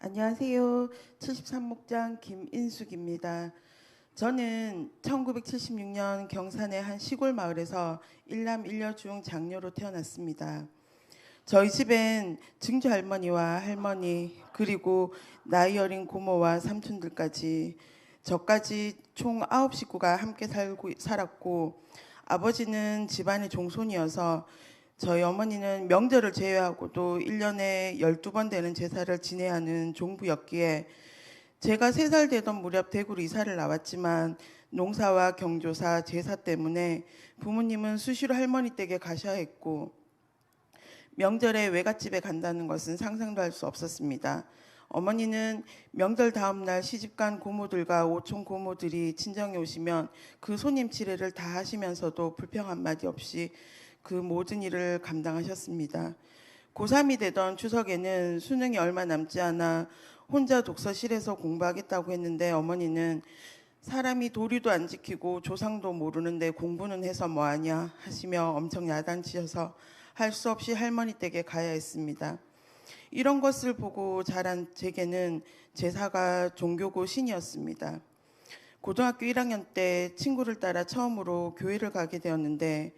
안녕하세요. 73목장 김인숙입니다. 저는 1976년 경산의 한 시골 마을에서 일남 일녀 중 장녀로 태어났습니다. 저희 집엔 증조 할머니와 할머니 그리고 나이 어린 고모와 삼촌들까지 저까지 총 9식구가 함께 살았고 아버지는 집안의 종손이어서 저희 어머니는 명절을 제외하고도 1년에 12번 되는 제사를 지내야 하는 종부였기에 제가 3살 되던 무렵 대구로 이사를 나왔지만 농사와 경조사, 제사 때문에 부모님은 수시로 할머니 댁에 가셔야 했고 명절에 외갓집에 간다는 것은 상상도 할 수 없었습니다. 어머니는 명절 다음 날 시집간 고모들과 오촌 고모들이 친정에 오시면 그 손님 치레를 다 하시면서도 불평 한마디 없이 그 모든 일을 감당하셨습니다. 고3이 되던 추석에는 수능이 얼마 남지 않아 혼자 독서실에서 공부하겠다고 했는데 어머니는 사람이 도리도 안 지키고 조상도 모르는데 공부는 해서 뭐하냐 하시며 엄청 야단치셔서 할 수 없이 할머니 댁에 가야 했습니다. 이런 것을 보고 자란 제게는 제사가 종교고 신이었습니다. 고등학교 1학년 때 친구를 따라 처음으로 교회를 가게 되었는데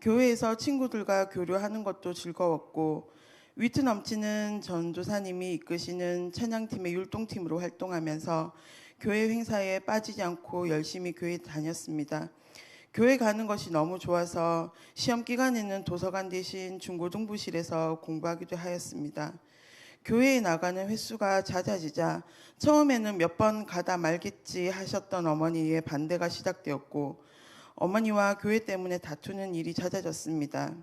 교회에서 친구들과 교류하는 것도 즐거웠고 위트 넘치는 전도사님이 이끄시는 찬양팀의 율동팀으로 활동하면서 교회 행사에 빠지지 않고 열심히 교회 다녔습니다. 교회 가는 것이 너무 좋아서 시험 기간에는 도서관 대신 중고등부실에서 공부하기도 하였습니다. 교회에 나가는 횟수가 잦아지자 처음에는 몇 번 가다 말겠지 하셨던 어머니의 반대가 시작되었고 어머니와 교회 때문에 다투는 일이 잦아졌습니다.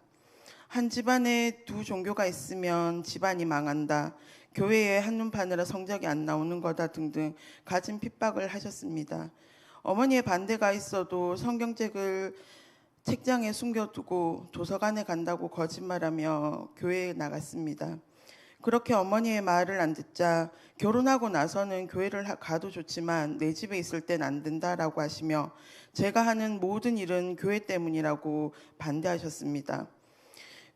한 집안에 두 종교가 있으면 집안이 망한다. 교회에 한눈 파느라 성적이 안 나오는 거다 등등 갖은 핍박을 하셨습니다. 어머니의 반대가 있어도 성경책을 책장에 숨겨두고 도서관에 간다고 거짓말하며 교회에 나갔습니다. 그렇게 어머니의 말을 안 듣자 결혼하고 나서는 교회를 가도 좋지만 내 집에 있을 땐 안 된다라고 하시며 제가 하는 모든 일은 교회 때문이라고 반대하셨습니다.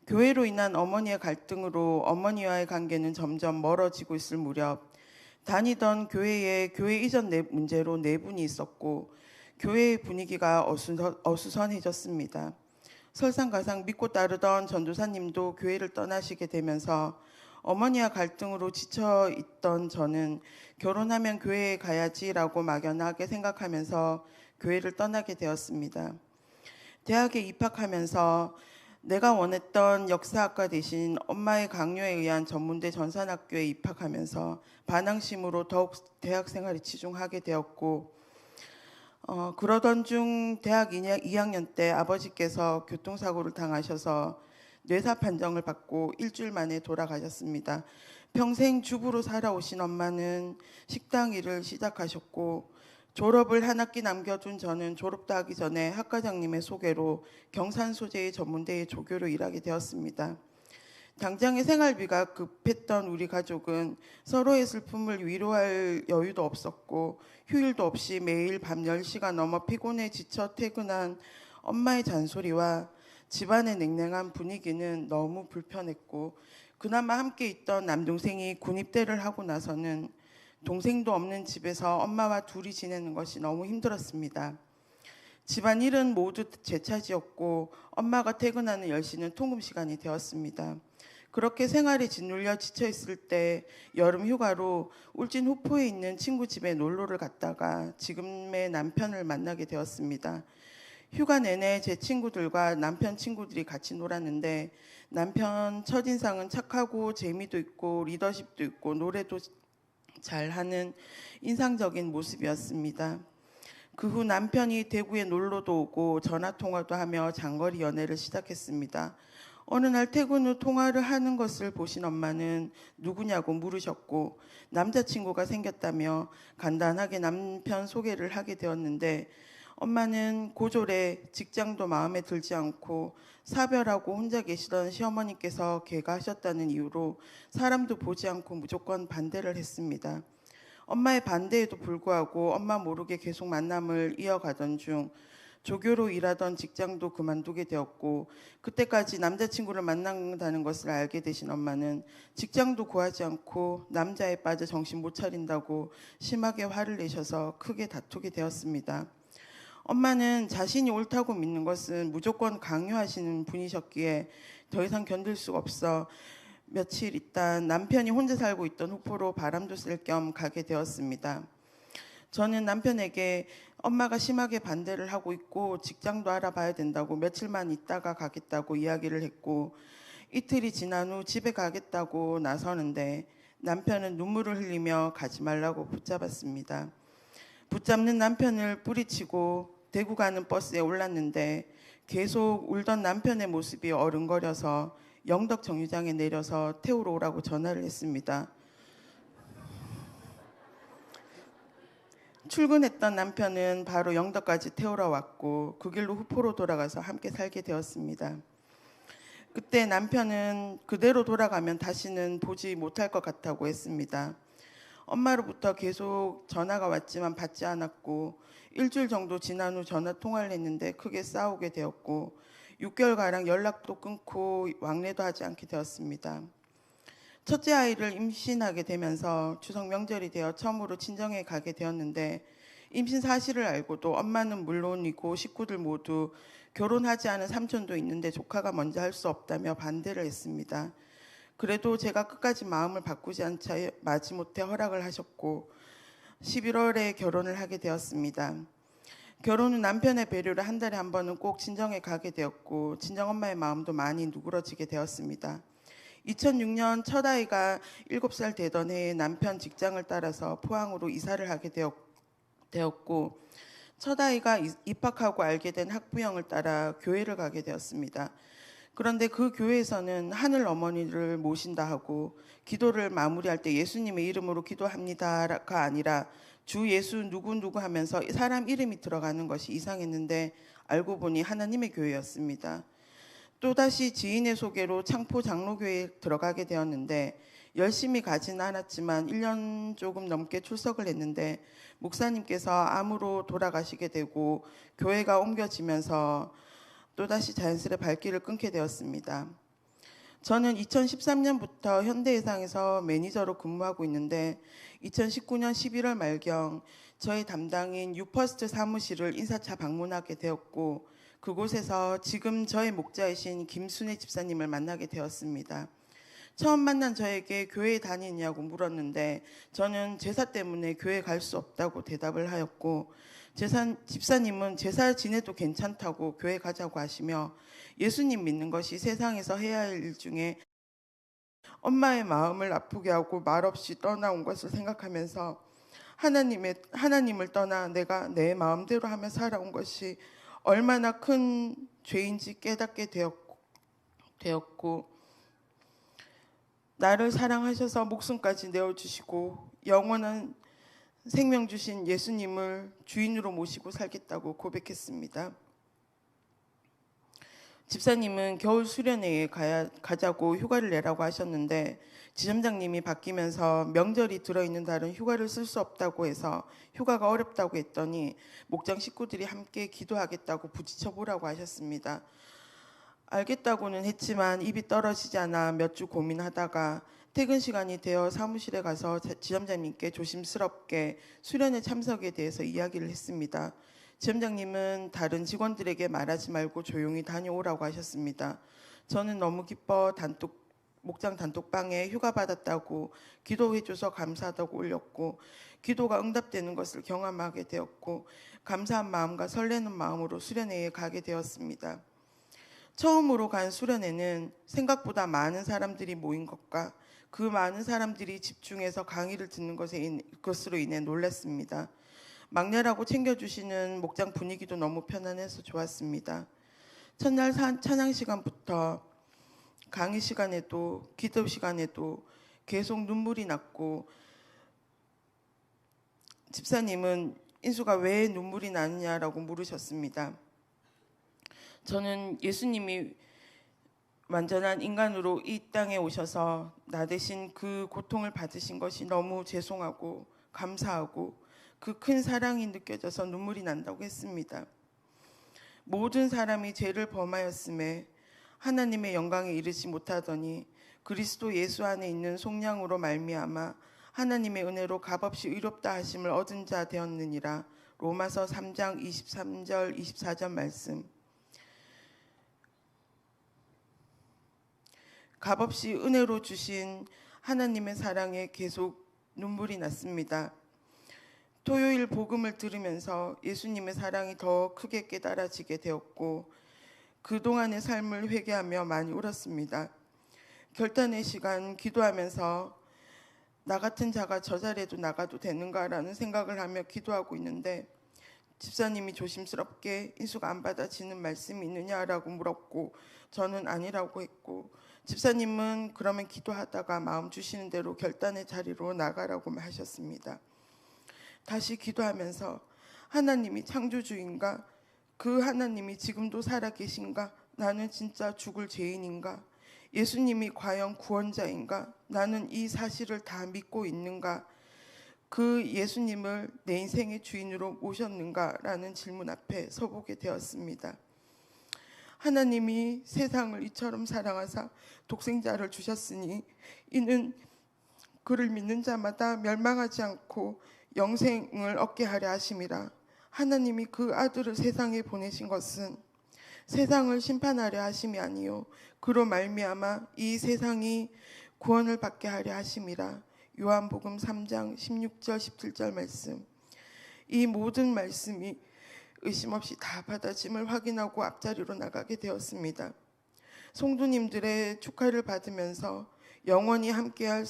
교회로 인한 어머니의 갈등으로 어머니와의 관계는 점점 멀어지고 있을 무렵 다니던 교회에 교회 이전 문제로 내분이 있었고 교회의 분위기가 어수선해졌습니다. 설상가상 믿고 따르던 전도사님도 교회를 떠나시게 되면서 어머니와 갈등으로 지쳐 있던 저는 결혼하면 교회에 가야지라고 막연하게 생각하면서 교회를 떠나게 되었습니다. 대학에 입학하면서 내가 원했던 역사학과 대신 엄마의 강요에 의한 전문대 전산학교에 입학하면서 반항심으로 더욱 대학 생활에 치중하게 되었고 그러던 중 대학 2학년 때 아버지께서 교통사고를 당하셔서 뇌사 판정을 받고 일주일 만에 돌아가셨습니다. 평생 주부로 살아오신 엄마는 식당 일을 시작하셨고 졸업을 한 학기 남겨둔 저는 졸업도 하기 전에 학과장님의 소개로 경산 소재의 전문대의 조교로 일하게 되었습니다. 당장의 생활비가 급했던 우리 가족은 서로의 슬픔을 위로할 여유도 없었고 휴일도 없이 매일 밤 10시가 넘어 피곤해 지쳐 퇴근한 엄마의 잔소리와 집안의 냉랭한 분위기는 너무 불편했고 그나마 함께 있던 남동생이 군입대를 하고 나서는 동생도 없는 집에서 엄마와 둘이 지내는 것이 너무 힘들었습니다. 집안일은 모두 제 차지였고 엄마가 퇴근하는 10시는 통금 시간이 되었습니다. 그렇게 생활에 짓눌려 지쳐 있을 때 여름 휴가로 울진 후포에 있는 친구 집에 놀러를 갔다가 지금의 남편을 만나게 되었습니다. 휴가 내내 제 친구들과 남편 친구들이 같이 놀았는데 남편 첫인상은 착하고 재미도 있고 리더십도 있고 노래도 잘하는 인상적인 모습이었습니다. 그 후 남편이 대구에 놀러도 오고 전화통화도 하며 장거리 연애를 시작했습니다. 어느 날 퇴근 후 통화를 하는 것을 보신 엄마는 누구냐고 물으셨고 남자친구가 생겼다며 간단하게 남편 소개를 하게 되었는데 엄마는 고졸에 직장도 마음에 들지 않고 사별하고 혼자 계시던 시어머니께서 개가하셨다는 이유로 사람도 보지 않고 무조건 반대를 했습니다. 엄마의 반대에도 불구하고 엄마 모르게 계속 만남을 이어가던 중 조교로 일하던 직장도 그만두게 되었고, 그때까지 남자친구를 만난다는 것을 알게 되신 엄마는 직장도 구하지 않고 남자에 빠져 정신 못 차린다고 심하게 화를 내셔서 크게 다투게 되었습니다. 엄마는 자신이 옳다고 믿는 것은 무조건 강요하시는 분이셨기에 더 이상 견딜 수가 없어 며칠 있다 남편이 혼자 살고 있던 후포로 바람도 쓸 겸 가게 되었습니다. 저는 남편에게 엄마가 심하게 반대를 하고 있고 직장도 알아봐야 된다고 며칠만 있다가 가겠다고 이야기를 했고, 이틀이 지난 후 집에 가겠다고 나서는데 남편은 눈물을 흘리며 가지 말라고 붙잡았습니다. 붙잡는 남편을 뿌리치고 대구 가는 버스에 올랐는데 계속 울던 남편의 모습이 어른거려서 영덕 정류장에 내려서 태우러 오라고 전화를 했습니다. 출근했던 남편은 바로 영덕까지 태우러 왔고 그 길로 후포로 돌아가서 함께 살게 되었습니다. 그때 남편은 그대로 돌아가면 다시는 보지 못할 것 같다고 했습니다. 엄마로부터 계속 전화가 왔지만 받지 않았고, 일주일 정도 지난 후 전화 통화를 했는데 크게 싸우게 되었고, 6개월가량 연락도 끊고 왕래도 하지 않게 되었습니다. 첫째 아이를 임신하게 되면서 추석 명절이 되어 처음으로 친정에 가게 되었는데, 임신 사실을 알고도 엄마는 물론이고 식구들 모두 결혼하지 않은 삼촌도 있는데 조카가 먼저 할 수 없다며 반대를 했습니다. 그래도 제가 끝까지 마음을 바꾸지 않자 마지못해 허락을 하셨고 11월에 결혼을 하게 되었습니다. 결혼 후 남편의 배려를 한 달에 한 번은 꼭 친정에 가게 되었고 친정엄마의 마음도 많이 누그러지게 되었습니다. 2006년 첫 아이가 7살 되던 해에 남편 직장을 따라서 포항으로 이사를 하게 되었고, 첫 아이가 입학하고 알게 된 학부형을 따라 교회를 가게 되었습니다. 그런데 그 교회에서는 하늘 어머니를 모신다 하고 기도를 마무리할 때 예수님의 이름으로 기도합니다가 아니라 주 예수 누구누구 하면서 사람 이름이 들어가는 것이 이상했는데 알고 보니 하나님의 교회였습니다. 또다시 지인의 소개로 창포 장로교회에 들어가게 되었는데 열심히 가지는 않았지만 1년 조금 넘게 출석을 했는데 목사님께서 암으로 돌아가시게 되고 교회가 옮겨지면서 또다시 자연스레 발길을 끊게 되었습니다. 저는 2013년부터 현대해상에서 매니저로 근무하고 있는데 2019년 11월 말경 저희 담당인 유퍼스트 사무실을 인사차 방문하게 되었고 그곳에서 지금 저의 목자이신 김순애 집사님을 만나게 되었습니다. 처음 만난 저에게 교회에 다니냐고 물었는데 저는 제사 때문에 교회 갈 수 없다고 대답을 하였고 집사님은 제사 지내도 괜찮다고 교회 가자고 하시며 예수님 믿는 것이 세상에서 해야 할 일 중에 엄마의 마음을 아프게 하고 말없이 떠나온 것을 생각하면서 하나님을 떠나 내가 내 마음대로 하며 살아온 것이 얼마나 큰 죄인지 깨닫게 되었고 나를 사랑하셔서 목숨까지 내어주시고 영원한 생명 주신 예수님을 주인으로 모시고 살겠다고 고백했습니다. 집사님은 겨울 수련회에 가자고 휴가를 내라고 하셨는데 지점장님이 바뀌면서 명절이 들어있는 달은 휴가를 쓸 수 없다고 해서 휴가가 어렵다고 했더니 목장 식구들이 함께 기도하겠다고 부딪혀 보라고 하셨습니다. 알겠다고는 했지만 입이 떨어지지 않아 몇 주 고민하다가 퇴근 시간이 되어 사무실에 가서 지점장님께 조심스럽게 수련회 참석에 대해서 이야기를 했습니다. 지점장님은 다른 직원들에게 말하지 말고 조용히 다녀오라고 하셨습니다. 저는 너무 기뻐 목장 단톡방에 휴가 받았다고 기도해줘서 감사하다고 올렸고 기도가 응답되는 것을 경험하게 되었고 감사한 마음과 설레는 마음으로 수련회에 가게 되었습니다. 처음으로 간 수련회는 생각보다 많은 사람들이 모인 것과 그 많은 사람들이 집중해서 강의를 듣는 것으로 인해 놀랐습니다. 막내라고 챙겨주시는 목장 분위기도 너무 편안해서 좋았습니다. 첫날 찬양 시간부터 강의 시간에도 기도 시간에도 계속 눈물이 났고 집사님은 인수가 왜 눈물이 나느냐라고 물으셨습니다. 저는 예수님이 완전한 인간으로 이 땅에 오셔서 나 대신 그 고통을 받으신 것이 너무 죄송하고 감사하고 그 큰 사랑이 느껴져서 눈물이 난다고 했습니다. 모든 사람이 죄를 범하였음에 하나님의 영광에 이르지 못하더니 그리스도 예수 안에 있는 속량으로 말미암아 하나님의 은혜로 값없이 의롭다 하심을 얻은 자 되었느니라. 로마서 3장 23절 24절 말씀. 값없이 은혜로 주신 하나님의 사랑에 계속 눈물이 났습니다. 토요일 복음을 들으면서 예수님의 사랑이 더 크게 깨달아지게 되었고 그동안의 삶을 회개하며 많이 울었습니다. 결단의 시간 기도하면서 나 같은 자가 저 자리에도 나가도 되는가라는 생각을 하며 기도하고 있는데 집사님이 조심스럽게 인수가 안 받아지는 말씀이 있느냐라고 물었고 저는 아니라고 했고 집사님은 그러면 기도하다가 마음 주시는 대로 결단의 자리로 나가라고 하셨습니다. 다시 기도하면서 하나님이 창조주인가? 그 하나님이 지금도 살아계신가? 나는 진짜 죽을 죄인인가? 예수님이 과연 구원자인가? 나는 이 사실을 다 믿고 있는가? 그 예수님을 내 인생의 주인으로 모셨는가? 라는 질문 앞에 서보게 되었습니다. 하나님이 세상을 이처럼 사랑하사 독생자를 주셨으니 이는 그를 믿는 자마다 멸망하지 않고 영생을 얻게 하려 하심이라. 하나님이 그 아들을 세상에 보내신 것은 세상을 심판하려 하심이 아니요 그로 말미암아 이 세상이 구원을 받게 하려 하심이라. 요한복음 3장 16절 17절 말씀. 이 모든 말씀이 의심 없이 다 받아짐을 확인하고 앞자리로 나가게 되었습니다. 성도님들의 축하를 받으면서 영원히 함께할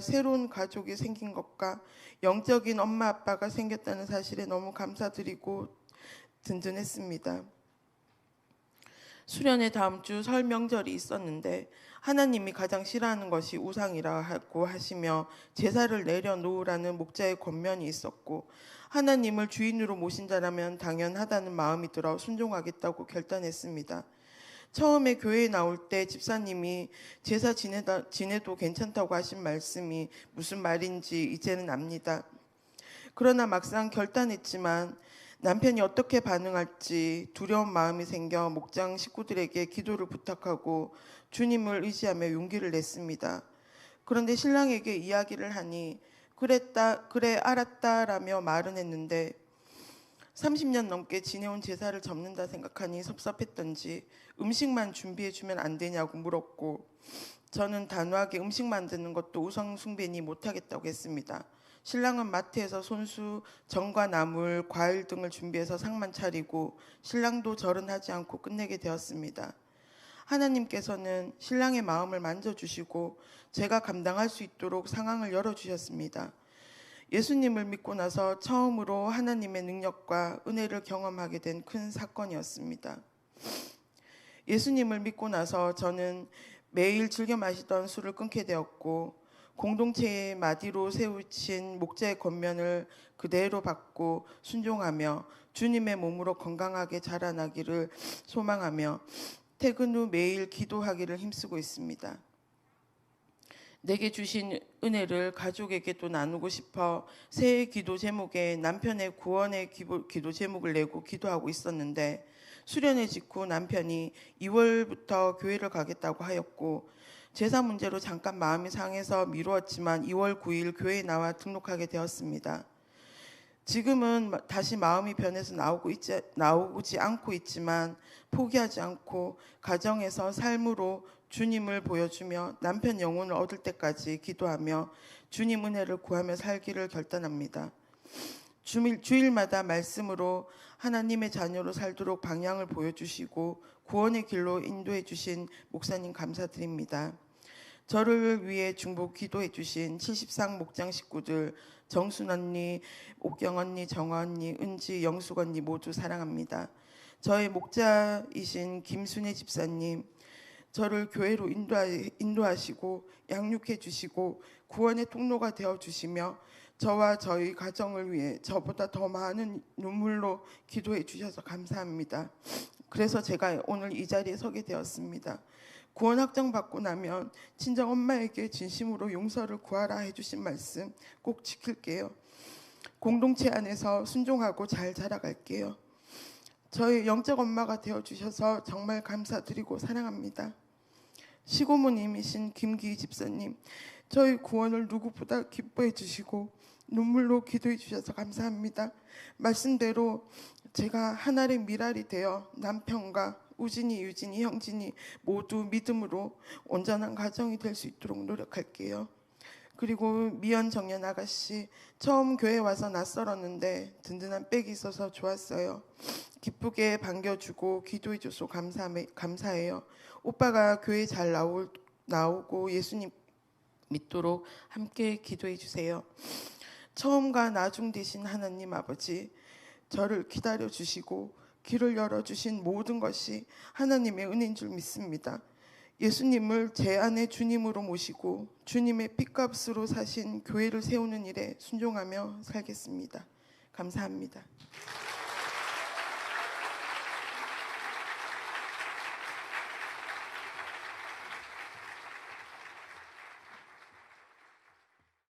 새로운 가족이 생긴 것과 영적인 엄마 아빠가 생겼다는 사실에 너무 감사드리고 든든했습니다. 수련의 다음 주 설 명절이 있었는데 하나님이 가장 싫어하는 것이 우상이라고 하시며 제사를 내려놓으라는 목자의 권면이 있었고 하나님을 주인으로 모신 자라면 당연하다는 마음이 들어 순종하겠다고 결단했습니다. 처음에 교회에 나올 때 집사님이 제사 지내도 괜찮다고 하신 말씀이 무슨 말인지 이제는 압니다. 그러나 막상 결단했지만 남편이 어떻게 반응할지 두려운 마음이 생겨 목장 식구들에게 기도를 부탁하고 주님을 의지하며 용기를 냈습니다. 그런데 신랑에게 이야기를 하니 그래 알았다라며 말은 했는데 30년 넘게 지내온 제사를 접는다 생각하니 섭섭했던지 음식만 준비해주면 안 되냐고 물었고 저는 단호하게 음식 만드는 것도 우상 숭배니 못하겠다고 했습니다. 신랑은 마트에서 손수, 전과 나물, 과일 등을 준비해서 상만 차리고 신랑도 절은 하지 않고 끝내게 되었습니다. 하나님께서는 신랑의 마음을 만져주시고 제가 감당할 수 있도록 상황을 열어주셨습니다. 예수님을 믿고 나서 처음으로 하나님의 능력과 은혜를 경험하게 된 큰 사건이었습니다. 예수님을 믿고 나서 저는 매일 즐겨 마시던 술을 끊게 되었고 공동체의 마디로 세우신 목자의 권면을 그대로 받고 순종하며 주님의 몸으로 건강하게 자라나기를 소망하며 퇴근 후 매일 기도하기를 힘쓰고 있습니다. 내게 주신 은혜를 가족에게도 나누고 싶어 새해 기도 제목에 남편의 구원의 기도 제목을 내고 기도하고 있었는데 수련회 직후 남편이 2월부터 교회를 가겠다고 하였고 제사 문제로 잠깐 마음이 상해서 미루었지만 2월 9일 교회에 나와 등록하게 되었습니다. 지금은 다시 마음이 변해서 나오지 않고 있지만 포기하지 않고 가정에서 삶으로 주님을 보여주며 남편 영혼을 얻을 때까지 기도하며 주님 은혜를 구하며 살기를 결단합니다. 주일마다 말씀으로 하나님의 자녀로 살도록 방향을 보여주시고 구원의 길로 인도해 주신 목사님 감사드립니다. 저를 위해 중보 기도해 주신 73 목장 식구들 정순 언니, 옥경 언니, 정화 언니, 은지, 영숙 언니 모두 사랑합니다. 저의 목자이신 김순애 집사님, 저를 교회로 인도하시고 양육해 주시고 구원의 통로가 되어 주시며 저와 저희 가정을 위해 저보다 더 많은 눈물로 기도해 주셔서 감사합니다. 그래서 제가 오늘 이 자리에 서게 되었습니다. 구원 확정받고 나면 친정 엄마에게 진심으로 용서를 구하라 해주신 말씀 꼭 지킬게요. 공동체 안에서 순종하고 잘 자라갈게요. 저희 영적 엄마가 되어주셔서 정말 감사드리고 사랑합니다. 시고모님이신 김기희 집사님, 저희 구원을 누구보다 기뻐해 주시고 눈물로 기도해 주셔서 감사합니다. 말씀대로 제가 하나의 미랄이 되어 남편과 우진이, 유진이, 형진이 모두 믿음으로 온전한 가정이 될 수 있도록 노력할게요. 그리고 미연 정연 아가씨, 처음 교회 와서 낯설었는데 든든한 백이 있어서 좋았어요. 기쁘게 반겨주고 기도해줘서 감사해요. 오빠가 교회 잘 나오고 예수님 믿도록 함께 기도해 주세요. 처음과 나중 되신 하나님 아버지, 저를 기다려 주시고 길을 열어주신 모든 것이 하나님의 은혜인 줄 믿습니다. 예수님을 제 안에 주님으로 모시고 주님의 핏값으로 사신 교회를 세우는 일에 순종하며 살겠습니다. 감사합니다.